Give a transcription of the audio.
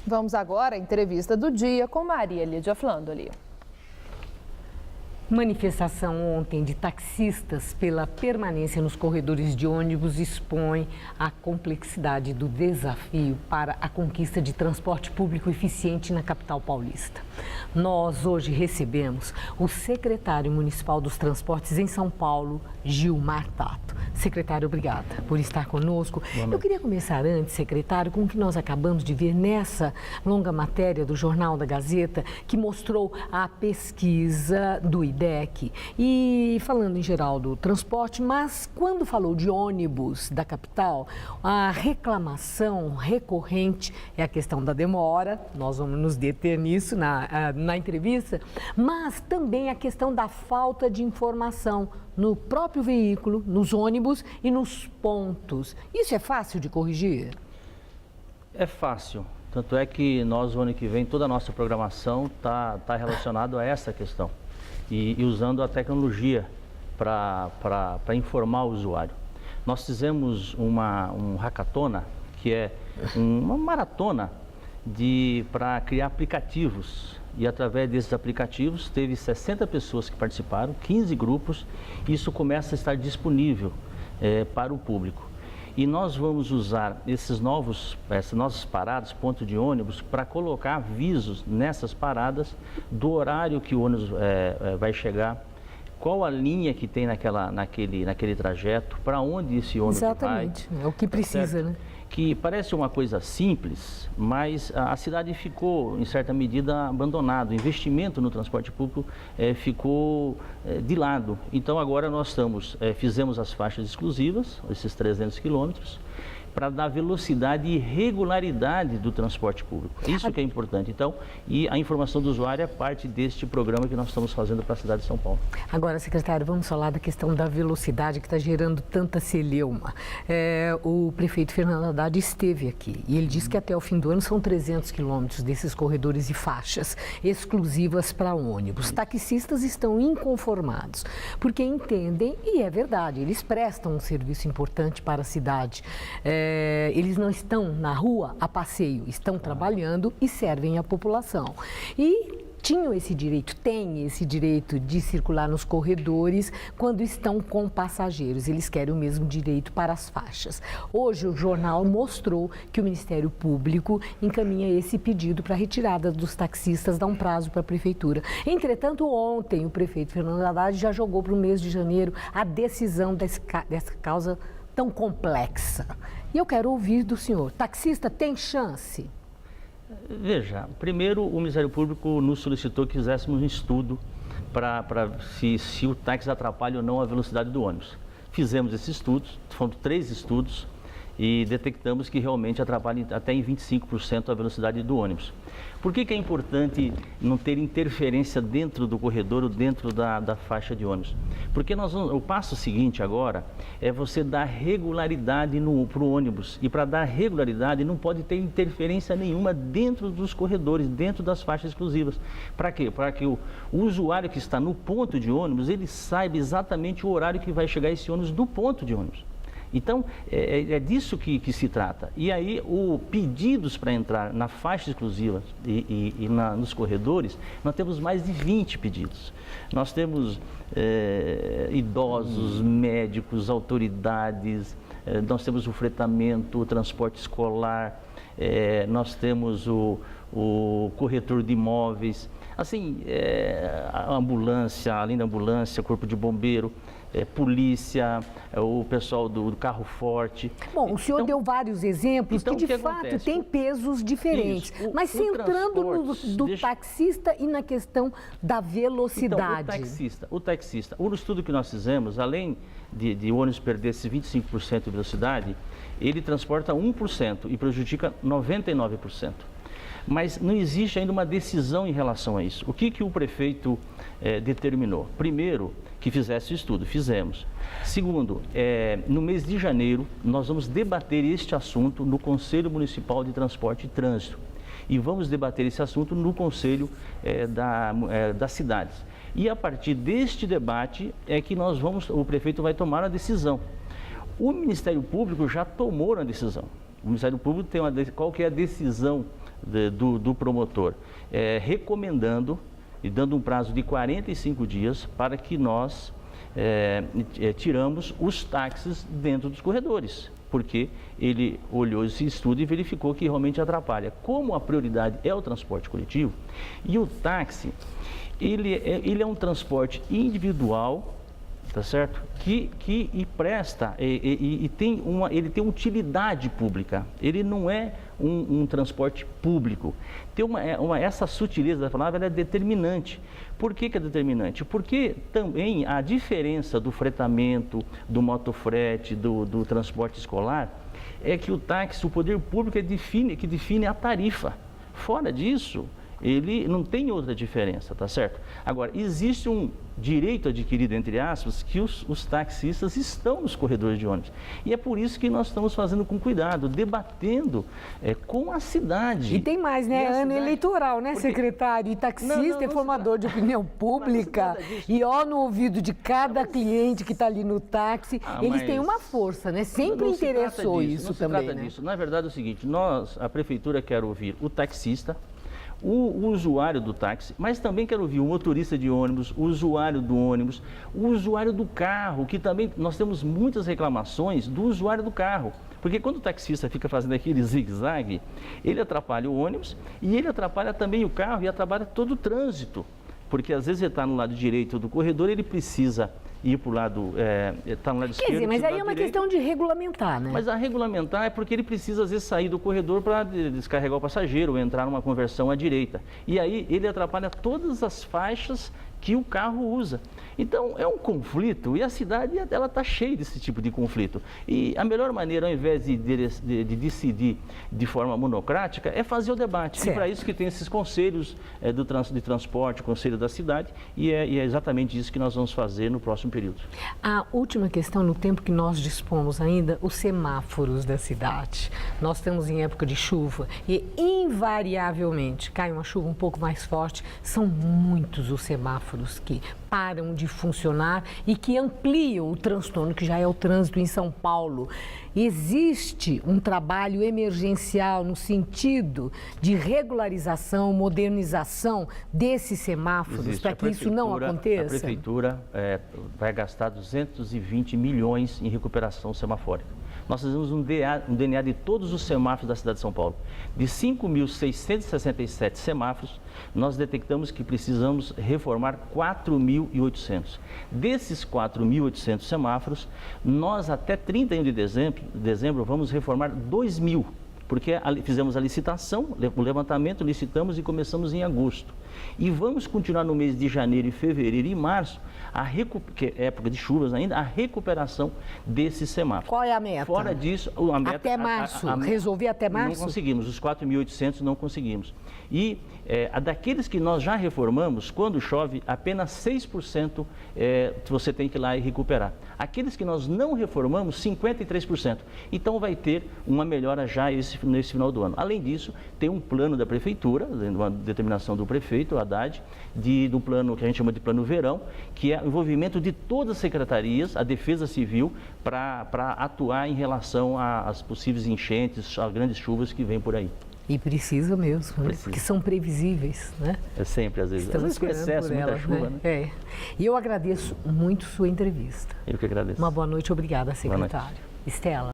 Vamos agora à entrevista do dia com Maria Lídia Flandoli. Manifestação ontem de taxistas pela permanência nos corredores de ônibus expõe a complexidade do desafio para a conquista de transporte público eficiente na capital paulista. Nós hoje recebemos o secretário municipal dos transportes em São Paulo, Gilmar Tato. Secretário, obrigada por estar conosco. Eu queria começar antes, secretário, com o que nós acabamos de ver nessa longa matéria do Jornal da Gazeta, que mostrou a pesquisa do IDEC e falando em geral do transporte, mas quando falou de ônibus da capital, a reclamação recorrente é a questão da demora, nós vamos nos deter nisso na entrevista, mas também a questão da falta de informação no próprio veículo, nos ônibus e nos pontos. Isso é fácil de corrigir? É fácil. Tanto é que nós, o ano que vem, toda a nossa programação está relacionada a essa questão. E usando a tecnologia para informar o usuário. Nós fizemos um hackathon, que é uma maratona para criar aplicativos. E através desses aplicativos, teve 60 pessoas que participaram, 15 grupos, e isso começa a estar disponível para o público. E nós vamos usar essas nossas paradas, pontos de ônibus, para colocar avisos nessas paradas do horário que o ônibus vai chegar, qual a linha que tem naquele trajeto, para onde esse ônibus vai. Exatamente, é o que precisa, né? Que parece uma coisa simples, mas a cidade ficou, em certa medida, abandonada. O investimento no transporte público ficou de lado. Então, agora nós fizemos as faixas exclusivas, esses 300 quilômetros, para dar velocidade e regularidade do transporte público. Isso que é importante. Então, e a informação do usuário é parte deste programa que nós estamos fazendo para a cidade de São Paulo. Agora, secretário, vamos falar da questão da velocidade que está gerando tanta celeuma. O prefeito Fernando Haddad esteve aqui e ele disse que até o fim do ano são 300 quilômetros desses corredores e faixas exclusivas para ônibus. Taxistas estão inconformados porque entendem, e é verdade, eles prestam um serviço importante para a cidade. Eles não estão na rua a passeio, estão trabalhando e servem à população. E têm esse direito de circular nos corredores quando estão com passageiros. Eles querem o mesmo direito para as faixas. Hoje o jornal mostrou que o Ministério Público encaminha esse pedido para a retirada dos taxistas, dá um prazo para a Prefeitura. Entretanto, ontem o prefeito Fernando Haddad já jogou para o mês de janeiro a decisão dessa causa tão complexa. E eu quero ouvir do senhor, taxista tem chance? Veja, primeiro o Ministério Público nos solicitou que fizéssemos um estudo para se o táxi atrapalha ou não a velocidade do ônibus. Fizemos esses estudos, foram 3 estudos, e detectamos que realmente atrapalha até em 25% a velocidade do ônibus. Por que é importante não ter interferência dentro do corredor ou dentro da faixa de ônibus? Porque o passo seguinte agora é você dar regularidade para o ônibus. E para dar regularidade não pode ter interferência nenhuma dentro dos corredores, dentro das faixas exclusivas. Para quê? Para que o usuário que está no ponto de ônibus, ele saiba exatamente o horário que vai chegar esse ônibus do ponto de ônibus. Então, é disso que se trata. E aí, pedidos para entrar na faixa exclusiva e nos corredores, nós temos mais de 20 pedidos. Nós temos idosos, médicos, autoridades, nós temos o fretamento, o transporte escolar, nós temos o corretor de imóveis, assim, a ambulância, além da ambulância, corpo de bombeiro, polícia, o pessoal do carro forte. Bom, o senhor deu vários exemplos que de fato têm pesos diferentes, mas centrando no taxista e na questão da velocidade. Então, o taxista, o estudo que nós fizemos, além de ônibus perder esses 25% de velocidade, ele transporta 1% e prejudica 99%. Mas não existe ainda uma decisão em relação a isso. O que o prefeito determinou? Primeiro, que fizesse o estudo, fizemos. Segundo, no mês de janeiro, nós vamos debater este assunto no Conselho Municipal de Transporte e Trânsito. E vamos debater esse assunto no Conselho das cidades. E a partir deste debate é que o prefeito vai tomar a decisão. O Ministério Público já tomou a decisão. O Ministério Público tem qual que é a decisão do promotor, recomendando e dando um prazo de 45 dias para que nós tiramos os táxis dentro dos corredores, porque ele olhou esse estudo e verificou que realmente atrapalha. Como a prioridade é o transporte coletivo, e o táxi, ele é um transporte individual, tá certo? Que presta e ele tem utilidade pública. Ele não é um transporte público. Tem essa sutileza da palavra, ela é determinante. Por que é determinante? Porque também a diferença do fretamento, do motofrete, do transporte escolar, é que o táxi, o poder público que define a tarifa. Fora disso, ele não tem outra diferença, tá certo? Agora, existe um direito adquirido, entre aspas, que os taxistas estão nos corredores de ônibus. E é por isso que nós estamos fazendo com cuidado, debatendo com a cidade. E tem mais, né? Ano eleitoral, né, secretário? E taxista é formador de opinião pública. E ó, no ouvido de cada cliente que está ali no táxi, eles têm uma força, né? Sempre interessou isso também, né? Na verdade é o seguinte, a prefeitura quer ouvir o taxista, o usuário do táxi, mas também quero ouvir o motorista de ônibus, o usuário do ônibus, o usuário do carro, que também nós temos muitas reclamações do usuário do carro. Porque quando o taxista fica fazendo aquele zigue-zague, ele atrapalha o ônibus e ele atrapalha também o carro e atrapalha todo o trânsito. Porque às vezes ele está no lado direito do corredor, ele precisa ir para o lado, está no lado esquerdo. Quer dizer, mas aí é uma questão de regulamentar, né? Mas a regulamentar é porque ele precisa às vezes sair do corredor para descarregar o passageiro ou entrar numa conversão à direita. E aí ele atrapalha todas as faixas que o carro usa. Então é um conflito e a cidade ela está cheia desse tipo de conflito. E a melhor maneira, ao invés de decidir de forma monocrática, é fazer o debate. Certo. E para isso que tem esses conselhos de transporte, o conselho da cidade, e é exatamente isso que nós vamos fazer no próximo período. A última questão, no tempo que nós dispomos ainda, os semáforos da cidade. Nós estamos em época de chuva e invariavelmente cai uma chuva um pouco mais forte, são muitos os semáforos que param de funcionar e que ampliam o transtorno que já é o trânsito em São Paulo. Existe um trabalho emergencial no sentido de regularização, modernização desses semáforos para que isso não aconteça? A prefeitura vai gastar 220 milhões em recuperação semafórica. Nós fizemos um DNA de todos os semáforos da cidade de São Paulo. De 5.667 semáforos, nós detectamos que precisamos reformar 4.800. Desses 4.800 semáforos, nós até 31 de dezembro vamos reformar 2.000, porque fizemos a licitação, o levantamento, licitamos e começamos em agosto. E vamos continuar no mês de janeiro, fevereiro e março, que é época de chuvas ainda, a recuperação desses semáforos. Qual é a meta? Fora disso, a meta... Até março? Resolver até março? Não conseguimos, os 4.800 não conseguimos. E daqueles que nós já reformamos, quando chove, apenas 6% você tem que ir lá e recuperar. Aqueles que nós não reformamos, 53%. Então vai ter uma melhora já nesse final do ano. Além disso, tem um plano da prefeitura, uma determinação do prefeito, Haddad, do plano que a gente chama de plano verão, que é o envolvimento de todas as secretarias, a Defesa Civil, para atuar em relação às possíveis enchentes, às grandes chuvas que vêm por aí. E precisa mesmo, né? Porque são previsíveis, né? É sempre, às vezes. Estamos com excesso, muita chuva, né? E eu agradeço muito sua entrevista. Eu que agradeço. Uma boa noite, obrigada, secretário. Boa noite. Estela.